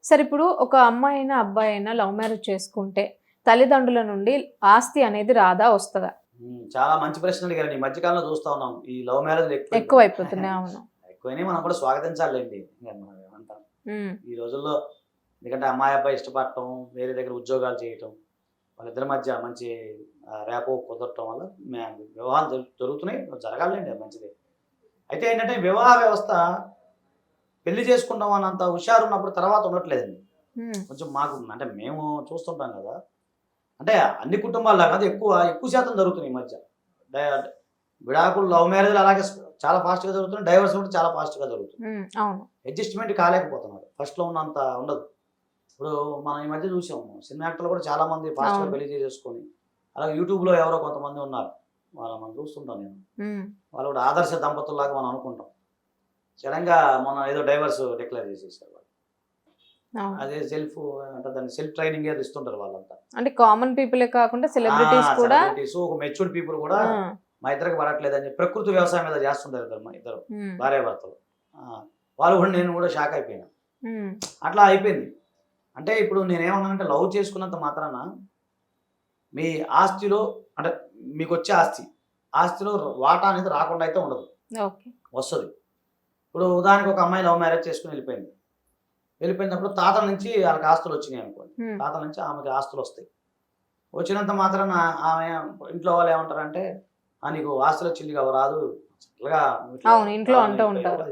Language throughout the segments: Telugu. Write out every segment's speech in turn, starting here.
సరే ఇప్పుడు ఒక అమ్మాయి అయినా అబ్బాయి అయినా లవ్ మ్యారేజ్ చేసుకుంటే తల్లిదండ్రుల నుండి ఆస్తి అనేది రాదా వస్తుందా? చాలా మంచి ప్రశ్న అడిగారండి. ఈ మధ్యకాలంలో చూస్తా ఉన్నాం ఈ లవ్ మ్యారేజ్ ఎక్కువైపోతున్నాయి. అవును. ఎక్కువైనా మనం కూడా స్వాగతించాలండి. మనం ఏమంటాం ఈ రోజుల్లో, ఎందుకంటే అమ్మాయి అబ్బాయి ఇష్టపడటం, వేరే దగ్గర ఉద్యోగాలు చేయటం, వాళ్ళిద్దరి మధ్య మంచి రేపో కుదరటం వల్ల వివాహాలు జరుగుతున్నాయి. జరగాలండి, అది మంచిదే. అయితే ఏంటంటే వివాహ వ్యవస్థ పెళ్లి చేసుకుంటాం అన్నంత హుషారు ఉన్నప్పుడు తర్వాత ఉండట్లేదండి. కొంచెం మాకు అంటే మేము చూస్తుంటాం కదా, అంటే అన్ని కుటుంబాల్లో కాదు, ఎక్కువ శాతం జరుగుతున్నాయి ఈ మధ్య. విడాకులు లవ్ మ్యారేజ్లు అలాగే చాలా ఫాస్ట్గా జరుగుతున్నాయి, డైవర్స్ కూడా చాలా ఫాస్ట్గా జరుగుతుంది. అడ్జస్ట్మెంట్ కాలేకపోతున్నారు, ఫస్ట్లో ఉన్నంత ఉండదు. ఇప్పుడు మనం ఈ మధ్య చూసాము, సినిమా యాక్టర్లు కూడా చాలా మంది ఫాస్ట్గా పెళ్లి చేసుకొని, అలాగే యూట్యూబ్లో ఎవరో కొంతమంది ఉన్నారు, వాళ్ళు మనం చూస్తుంటాం. నేను వాళ్ళు కూడా ఆదర్శ దంపతుల్లాగా మనం అనుకుంటాం. సడన్గా మన ఏదో డైవర్స్ డిక్లేర్ చేసేసారు వాళ్ళు. అదే అంటే దాన్ని సెల్ఫ్ ట్రైనింగ్ ఏదో ఇస్తుంటారు వాళ్ళంతా. అంటే కామన్ పీపులే కాకుండా సెలబ్రిటీస్ కూడా, ఒక మెచ్యూర్డ్ పీపుల్ కూడా మా ఇద్దరికి పడట్లేదు అని చెప్పి ప్రకృతి వ్యవసాయం మీద చేస్తుంటారు మా ఇద్దరు భార్యాభర్తలు. వాళ్ళు కూడా, నేను కూడా షాక్ అయిపోయినా. అట్లా అయిపోయింది. అంటే ఇప్పుడు నేనేమన్నానంటే, లవ్ చేసుకున్నంత మాత్రాన మీ ఆస్తిలో, అంటే మీకు వచ్చే ఆస్తిలో వాటా అనేది రాకుండా అయితే ఉండదు, వస్తుంది. ఇప్పుడు ఉదాహరణకు ఒక అమ్మాయి లవ్ మ్యారేజ్ చేసుకుని వెళ్ళిపోయినప్పుడు తాతల నుంచి వాళ్ళకి ఆస్తులు వచ్చినాయి అనుకోండి, తాతల నుంచి ఆమెకి ఆస్తులు వస్తాయి. వచ్చినంత మాత్రాన ఆమె ఇంట్లో వాళ్ళు ఏమంటారంటే, నీకు ఆస్తులు చిల్లిగా రాదు, ఇంట్లో అంటూ ఉంటారు.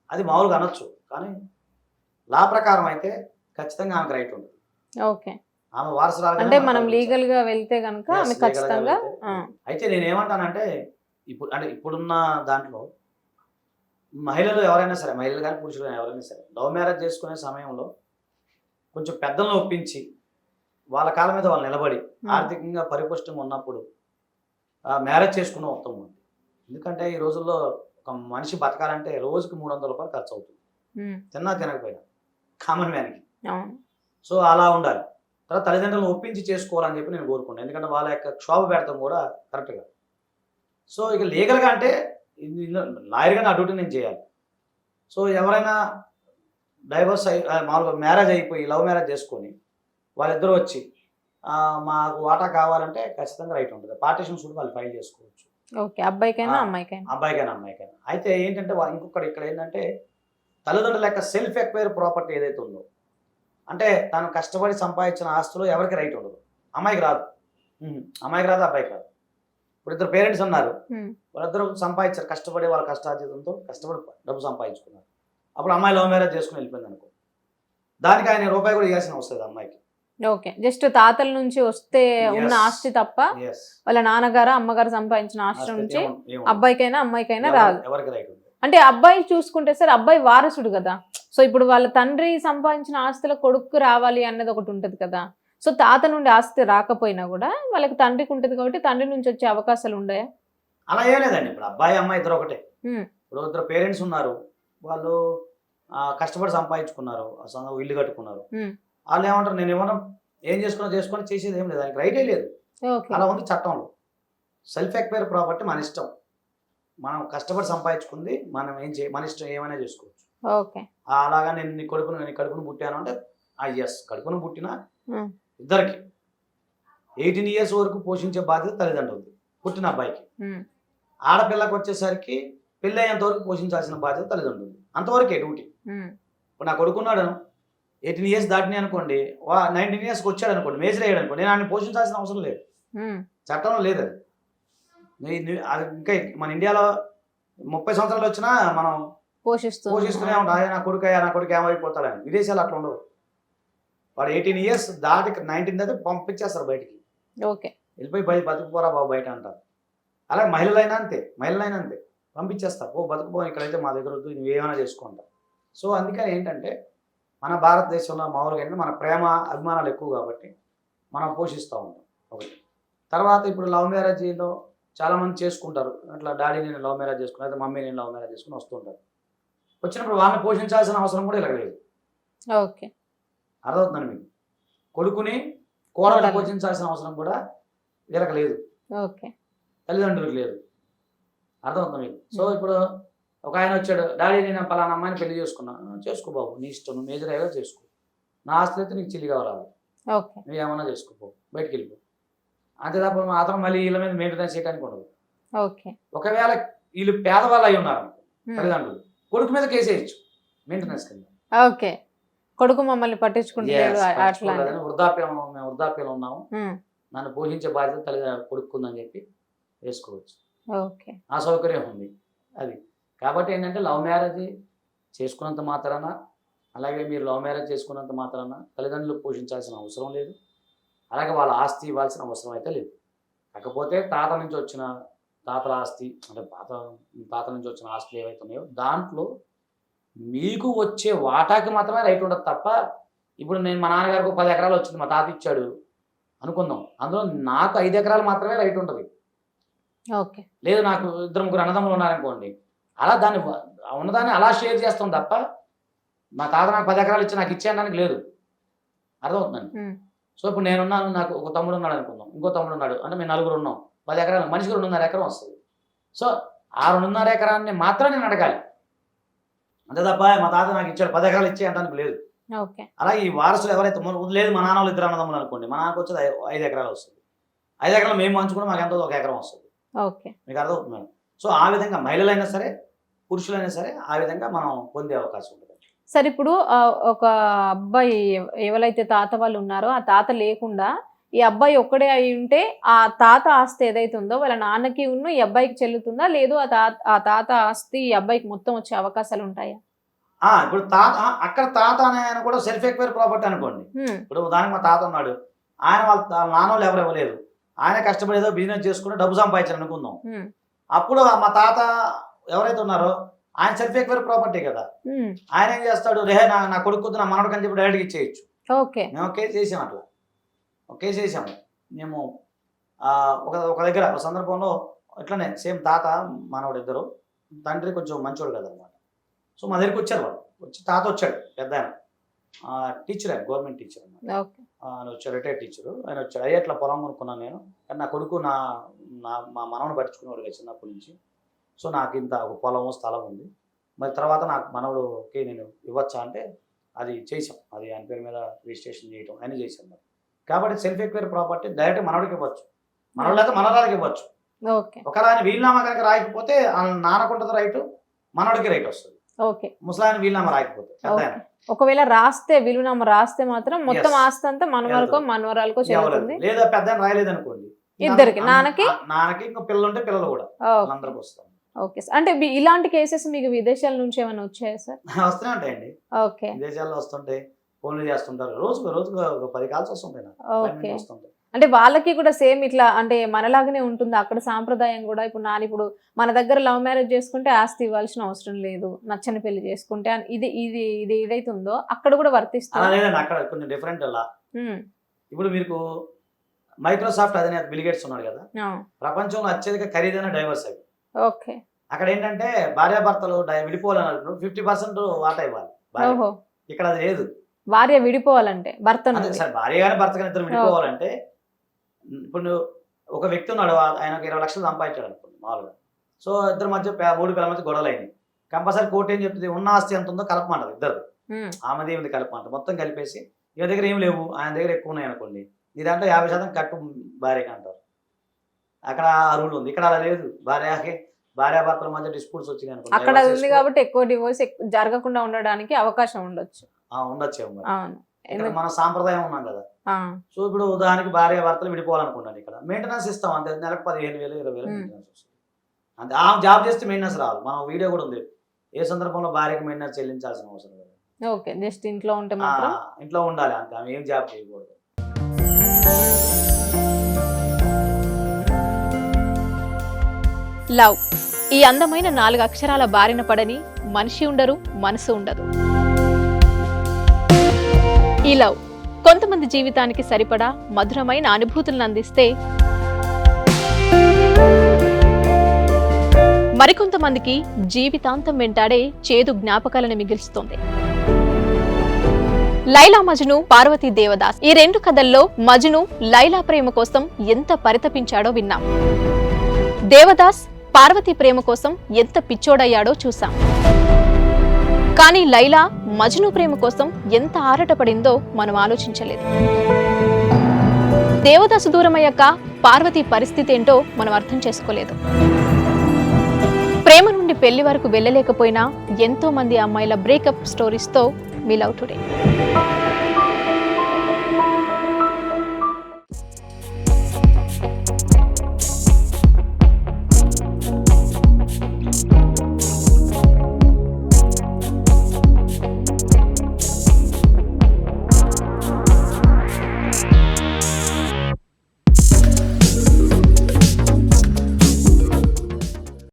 అది మామూలుగా అనొచ్చు, కానీ లా ప్రకారం అయితే ఖచ్చితంగా ఆమెకు రైట్ ఉంటుంది. ఆమె వారసురాలు, అంటే మనం లీగల్ గా వెళ్తే కనుక ఆమె ఖచ్చితంగా. అయితే నేనేమంటానంటే, ఇప్పుడున్న దాంట్లో మహిళలు ఎవరైనా సరే, మహిళలు కానీ పురుషులు కానీ ఎవరైనా సరే, లవ్ మ్యారేజ్ చేసుకునే సమయంలో కొంచెం పెద్దలను ఒప్పించి వాళ్ళ కాళ్ళ మీద వాళ్ళు నిలబడి ఆర్థికంగా పరిపుష్టంగా ఉన్నప్పుడు మ్యారేజ్ చేసుకున్న ఉత్తమం. ఎందుకంటే ఈ రోజుల్లో ఒక మనిషి బతకాలంటే రోజుకి 300 రూపాయలు ఖర్చు అవుతుంది, తిన్నా తినకపోయినా, కామన్ మ్యాన్కి. సో అలా ఉండాలి. తర్వాత తల్లిదండ్రులను ఒప్పించి చేసుకోవాలని చెప్పి నేను కోరుకున్నాను. ఎందుకంటే వాళ్ళ యొక్క క్షోభ పెడతాం కూడా కరెక్ట్గా. సో ఇక లీగల్గా అంటే లాయర్గా నా డ్యూటీ నేను చేయాలి. సో ఎవరైనా డైవర్స్ మామూలుగా మ్యారేజ్ అయిపోయి లవ్ మ్యారేజ్ చేసుకొని వాళ్ళిద్దరూ వచ్చి మాకు వాటా కావాలంటే ఖచ్చితంగా రైట్ ఉంటుంది. పార్టీషన్స్ కూడా వాళ్ళు ఫైల్ చేసుకోవచ్చు. అబ్బాయికైనా అమ్మాయికైనా. అయితే ఏంటంటే ఇంకొకటి ఇక్కడ ఏంటంటే, తల్లిదండ్రుల యొక్క సెల్ఫ్ ఎక్వైర్ ప్రాపర్టీ ఏదైతే ఉందో, అంటే తను కష్టపడి సంపాదించిన ఆస్తులు ఎవరికి రైట్ ఉండదు. అమ్మాయికి రాదు, అబ్బాయికి రాదు. ఇప్పుడు ఇద్దరు పేరెంట్స్ ఉన్నారు, వాళ్ళిద్దరు సంపాదించారు, కష్టపడి వాళ్ళ కష్టార్జితంతో కష్టపడి డబ్బు సంపాదించుకున్నారు. అప్పుడు అమ్మాయి లవ్ మ్యారేజ్ చేసుకుని వెళ్ళిపోయింది అనుకో, దానికి ఆయన రూపాయి కూడా ఇవ్వాల్సిన వస్తుంది అమ్మాయికి. జస్ట్ తాతల నుంచి వస్తే ఉన్న ఆస్తి తప్ప వాళ్ళ నాన్నగారు అమ్మగారు సంపాదించిన ఆస్తి నుంచి అబ్బాయికైనా అమ్మాయికైనా రాదు. ఎవరికి రైట్ ఉంది అంటే అబ్బాయి చూసుకుంటే సార్, అబ్బాయి వారసుడు కదా. సో ఇప్పుడు వాళ్ళ తండ్రి సంపాదించిన ఆస్తుల కొడుకు రావాలి అన్నది ఒకటి ఉంటది కదా. సో తాత నుండి ఆస్తి రాకపోయినా కూడా వాళ్ళకి తండ్రికి ఉంటుంది కాబట్టి తండ్రి నుంచి వచ్చే అవకాశాలు ఉన్నాయా? అలా ఏం లేదండి. ఇప్పుడు అబ్బాయి అమ్మాయి ఇద్దరు ఒకటే. ఇప్పుడు ఇద్దరు పేరెంట్స్ ఉన్నారు, వాళ్ళు కష్టపడి సంపాదించుకున్నారు, ఇల్లు కట్టుకున్నారు. వాళ్ళు ఏమంటారు, నేను ఏమన్నా ఏం చేసుకొని చేసేది ఏం లేదు, దానికి రైటే లేదు. అలా ఉంది చట్టంలో. సెల్ఫ్ ఎక్వైర్ ప్రాపర్టీ మన ఇష్టం, మనం కష్టపడి సంపాదించుకుంది మనం మన ఇష్టం ఏమైనా చేసుకోవచ్చు. అలాగా నేను నీ కడుపును పుట్టాను అంటే ఎస్, కడుపును పుట్టిన ఇద్దరికి 18 years వరకు పోషించే బాధ్యత తల్లిదండ్రులది పుట్టిన అబ్బాయికి. ఆడపిల్లకి వచ్చేసరికి పెళ్ళి అయ్యేంత వరకు పోషించాల్సిన బాధ్యత తల్లిదండ్రులది, అంతవరకే డ్యూటీ. ఇప్పుడు నా కొడుకున్నాడు, 18 years దాటినాయి అనుకోండి, 19 yearsకి వచ్చాడు అనుకోండి, మేజర్ అయ్యాడు అనుకోండి, నేను ఆయన పోషించాల్సిన అవసరం లేదు, చట్టంలో లేదు అది. ఇంకా మన ఇండియాలో 30 సంవత్సరాలు వచ్చినా మనం పోషిస్తూనే ఉంటాం, నా కొడుకు ఏమైపోతాడని. విదేశాలు అట్లా ఉండదు. వాడు 18 years దాటి 19 దాటి పంపించేస్తారు బయటికి, వెళ్ళిపోయి బతుకుపోరా బాబు బయట అంటారు. అలాగే మహిళలైనా అంతే, పంపించేస్తారు, బతుకుపో, ఇక్కడైతే మా దగ్గర వద్దు, నువ్వు ఏమైనా చేసుకుంటావు. సో అందుకని ఏంటంటే, మన భారతదేశంలో మామూలుగా ఏంటంటే మన ప్రేమ అభిమానాలు ఎక్కువ కాబట్టి మనం పోషిస్తూ ఉంటాం ఒకటి. తర్వాత ఇప్పుడు లవ్ మ్యారేజ్లో చాలామంది చేసుకుంటారు, అట్లా డాడీ నేను లవ్ మ్యారేజ్ చేసుకుని, అయితే మమ్మీ నేను లవ్ మ్యారేజ్ చేసుకుని వస్తుంటారు. వచ్చినప్పుడు వాళ్ళని పోషించాల్సిన అవసరం కూడా ఇలా లేదు. అర్థమవుతుందండి మీకు? కొడుకుని కోడలు పోషించాల్సిన అవసరం కూడా వీళ్ళకి లేదు, తల్లిదండ్రులకు లేదు. అర్థమవుతుంది మీకు? సో ఇప్పుడు ఒక ఆయన వచ్చాడు, డాడీ నేను పలానా అమ్మాయిని పెళ్లి చేసుకున్నా, చేసుకో బాబు నీ ఇష్టం, నువ్వు మేజర్ అయ్యాక చేసుకో, నా ఆస్తి అయితే నీకు చిల్లిగా రాదు, ఓకే నువ్వు ఏమన్నా చేసుకోపో, బయటికి వెళ్ళిపో. అంతే తప్ప మాత్రం మళ్ళీ వీళ్ళ మీద మెయింటెనెన్స్ చేయడానికి ఉండదు. ఓకే ఒకవేళ వీళ్ళు పేదవాళ్ళు అయి ఉన్నారు తల్లిదండ్రులు, కొడుకు మీద కేసు వేయచ్చు మెయింటెనెన్స్ కింద. ఓకే కొడుకు మమ్మల్ని పట్టించుకుంటలేడు అట్లా అని. మేము వృద్ధాప్యంలో ఉన్నాము, నన్ను పోషించే బాధ్యత తల్లిదండ్రులు కొడుకుందని చెప్పి వేసుకోవచ్చు. ఓకే ఆ సౌకర్యం ఉంది అది. కాబట్టి ఏంటంటే లవ్ మ్యారేజ్ చేసుకున్నంత మాత్రాన, అలాగే మీరు లవ్ మ్యారేజ్ చేసుకున్నంత మాత్రాన తల్లిదండ్రులు పోషించాల్సిన అవసరం లేదు, అలాగే వాళ్ళ ఆస్తి ఇవ్వాల్సిన అవసరం అయితే లేదు. కాకపోతే తాతల నుంచి వచ్చిన తాతల ఆస్తి అంటే తాత నుంచి వచ్చిన ఆస్తులు ఏవైతే ఉన్నాయో దాంట్లో మీకు వచ్చే వాటాకి మాత్రమే రైట్ ఉండదు తప్ప, ఇప్పుడు నేను మా నాన్నగారికి 10 ఎకరాలు వచ్చింది, మా తాత ఇచ్చాడు అనుకుందాం, అందులో నాకు 5 ఎకరాలు మాత్రమే రైట్ ఉంటుంది. ఓకే లేదు నాకు 2-3 అన్నదమ్ములు ఉన్నారనుకోండి, అలా దాన్ని ఉన్నదాన్ని అలా షేర్ చేస్తాం తప్ప మా తాత నాకు 10 ఎకరాలు ఇచ్చి నాకు ఇచ్చేయడానికి లేదు. అర్థమవుతుందండి. సో ఇప్పుడు నేనున్నాను, నాకు ఒక తమ్ముడు ఉన్నాడు అనుకుందాం, ఇంకో తమ్ముడు ఉన్నాడు అంటే మేము 4 ఉన్నాం, 10 ఎకరాలు, మనిషికి 2.5 ఎకరం వస్తుంది. సో ఆ 2.5 ఎకరాన్ని మాత్రం నేను అడగాలి, అంతే తప్ప మా తాత నాకు ఇచ్చాడు 10 ఎకరాలు ఇచ్చే అంటానికి లేదు. అలాగే ఈ వారసులు ఎవరైతే లేదు, మా నాన్న వాళ్ళు 2 అన్నదమ్ములు అనుకోండి, మా నాన్నకు వచ్చేది 5 ఎకరాలు వస్తుంది, 5 ఎకరాలు మేము పంచుకుంటే మాకు ఎంతో 1 ఎకరం వస్తుంది. మీకు అర్థమవుతుంది. సో ఆ విధంగా మహిళలైనా సరే పురుషులైనా సరే ఆ విధంగా మనం పొందే అవకాశం ఉంటుంది. సరే ఇప్పుడు ఒక అబ్బాయి ఎవరైతే తాత వాళ్ళు ఉన్నారో ఆ తాత లేకుండా ఈ అబ్బాయి ఒక్కడే అయి ఉంటే ఆ తాత ఆస్తి ఏదైతే ఉందో వాళ్ళ నాన్నకి ఉన్న ఈ అబ్బాయికి చెల్లుతుందా, లేదు ఆ తాత ఆస్తి ఈ అబ్బాయికి మొత్తం వచ్చే అవకాశాలు ఉంటాయా? ఇప్పుడు తాత అక్కడ తాత అనే ఆయన కూడా సెల్ఫ్ ఎక్వైర్ ప్రాపర్టీ అనుకోండి. ఇప్పుడు ఉదాహరణకు మా తాత ఉన్నాడు, ఆయన వాళ్ళ నాన్న వాళ్ళు ఎవరు ఇవ్వలేదు, ఆయన కష్టపడి ఏదో బిజినెస్ చేసుకుని డబ్బు సంపాదించారు అనుకుందాం, అప్పుడు మా తాత ఎవరైతే ఉన్నారో ఆయన సెల్ఫ్ ఎక్వైర్ ప్రాపర్టీ కదా, ఆయన ఏం చేస్తాడు, రేహే నా కొడుకు నా మనవడికి అని చెప్పి డైరెక్ట్గా ఇచ్చేయచ్చు. మేము కేసు చేసాం, అట్లా ఒక కేసు వేసాము మేము ఒక దగ్గర ఒక సందర్భంలో ఇట్లనే సేమ్ తాత మనవడు ఇద్దరు, తండ్రి కొంచెం మంచోడు కదా అనమాట. సో మా దగ్గరికి వచ్చారు వాళ్ళు, వచ్చి తాత వచ్చాడు పెద్ద ఆయన టీచర్, ఆయన గవర్నమెంట్ టీచర్ అనమాట, ఆయన వచ్చాడు రిటైర్డ్ టీచరు, ఆయన వచ్చాడు. అయ్యే అట్లా పొలం కొనుక్కున్నాను నేను, కానీ నా కొడుకు మా మనవడు పట్టించుకునేవాడు చిన్నప్పటి నుంచి, సో నాకు ఇంత ఒక పొలము స్థలం ఉంది, మరి తర్వాత నాకు మనవడుకి నేను ఇవ్వచ్చా అంటే అది చేసాం, అది ఆయన పేరు మీద రిజిస్ట్రేషన్ చేయడం అని చేసాం. మరి కాబట్టి సెల్ఫ్ ఎక్వైర్ ప్రాపర్టీ డైరెక్ట్ మనవడికి ఇవ్వచ్చు, మనవడు అయితే మనవరాలకి ఇవ్వచ్చు. ఒకవేళ ఆయన వీలునామా కనుక రాయకపోతే నాన్నకుంటుంది రైట్, మనవడికి రైట్ వస్తుంది. ముసలాయన వీలునామా రాయకపోతే ఒకవేళ రాస్తే వీలునామా రాస్తే మాత్రం మొత్తం ఆస్తి అంతా మనవరకో మనవరాలకో చెల్లుతుంది. లేదా పెద్ద రాయలేదు అనుకోండి, ఇద్దరికి నాన్నకి ఇంకా పిల్లలు ఉంటే పిల్లలు కూడా అందరికి వస్తాం. ఓకే సార్, అంటే ఇలాంటి కేసెస్ మీకు విదేశాల నుంచి ఏమైనా వచ్చాయా సార్? వస్తూనే ఉంటాయండి. ఓకే, విదేశాల్లో వస్తుంటాయి, ఫోన్లు చేస్తుంటారు, రోజుకు 10 కాల్స్ వస్తుంటాయి. ఓకే, అంటే వాళ్ళకి కూడా సేమ్ ఇట్లా అంటే మనలాగానే ఉంటుంది అక్కడ సాంప్రదాయం కూడా. ఇప్పుడు మన దగ్గర లవ్ మ్యారేజ్ చేసుకుంటే ఆస్తి ఇవ్వాల్సిన అవసరం లేదు, నచ్చని పెళ్లి చేసుకుంటే ఇది ఇది ఇది ఏదైతే ఉందో అక్కడ కూడా వర్తిస్తుంది. అక్కడ కొంచెం డిఫరెంట్. అలా ఇప్పుడు మీకు మైక్రోసాఫ్ట్ అధినేత బిల్ గేట్స్ ఉన్నాడు కదా, ప్రపంచంలో అత్యధిక ఖరీదైన డైవర్స్ అవి. ఓకే, అక్కడ ఏంటంటే భార్యాభర్తలు విడిపోవాలన్నప్పుడు 50% వాటా ఇవ్వాలి. ఇక్కడ అది లేదు. భార్య విడిపోవాలంటే భర్త భార్య కానీ భర్త కానీ ఇద్దరు విడిపోవాలంటే, ఇప్పుడు ఒక వ్యక్తి ఉన్నాడు, ఆయన 20 లక్షలు సంపాదించాడు అనుకోండి మామూలుగా. సో ఇద్దరి మధ్య 3 పిల్లల మధ్య గొడవలు అయినాయి. కంపల్సరీ కోర్టు ఏం చెప్తుంది, ఉన్న ఆస్తి ఎంత ఉందో కలపమంటారు ఇద్దరు, ఆమెది ఏమిది కలపమంటారు. మొత్తం కలిపేసి ఇవ దగ్గర ఏం లేవు, ఆయన దగ్గర ఎక్కువ ఉన్నాయి అనుకోండి, ఈ దాంట్లో 50% కట్టు భార్యకి అంటారు. అక్కడ ఆ రూల్ ఉంది, ఇక్కడ అలా లేదు. భార్యాభర్తల మధ్య డిస్ప్యూట్స్ వచ్చినాయి అనుకోండి, అక్కడ ఉంది కాబట్టి ఎక్కువ డివోర్స్ జరగకుండా ఉండడానికి అవకాశం ఉండొచ్చు. ఇక్కడ మన సాంప్రదాయం ఉన్నాం కదా. సో ఇప్పుడు ఉదాహరణకి భార్యాభర్తలు విడిపోవాలనుకున్నాను, ఇక్కడ మెయింటెనెన్స్ ఇస్తాం అంతే, నెలకు 15,000 20,000 మెయింటెనెన్స్ వస్తుంది అంతే. ఆ జాబ్ చేస్తే మెయింటెనెన్స్ రావాలి. మనం వీడియో కూడా ఉంది, ఏ సందర్భంలో భార్యకి మెయింటెనెన్స్ చెల్లించాల్సిన అవసరం లేదు. ఓకే, జస్ట్ ఇంట్లో ఉంటే మాత్రం ఇంట్లో ఉండాలి అంతే, ఆమె ఏం జాబ్ చేయకూడదు. లవ్ ఈ అందమైన 4 అక్షరాల బారిన పడని మనిషి ఉండరు, మనసు ఉండదు. ఈ లవ్ కొంతమంది జీవితానికి సరిపడా మధురమైన అనుభూతులను అందిస్తే, మరికొంతమందికి జీవితాంతం వెంటాడే చేదు జ్ఞాపకాలను మిగిల్స్తుంది. లైలా మజ్ను, పార్వతీ దేవదాస్ ఈ 2 కథల్లో మజ్ను లైలా ప్రేమ కోసం ఎంత పరితపించాడో విన్నాం. దేవదాస్ పార్వతీ ప్రేమ కోసం ఎంత పిచ్చోడయ్యాడో చూసాం. కానీ లైలా మజ్ను ప్రేమ కోసం ఎంత ఆరాటపడిందో మనం ఆలోచించలేదు. దేవదాసు దూరమయ్యాక పార్వతి పరిస్థితి ఏంటో మనం అర్థం చేసుకోలేదు. ప్రేమ నుండి పెళ్లి వరకు వెళ్ళలేకపోయినా ఎంతో మంది అమ్మాయిల బ్రేకప్ స్టోరీస్తో మీ లవ్ టుడే.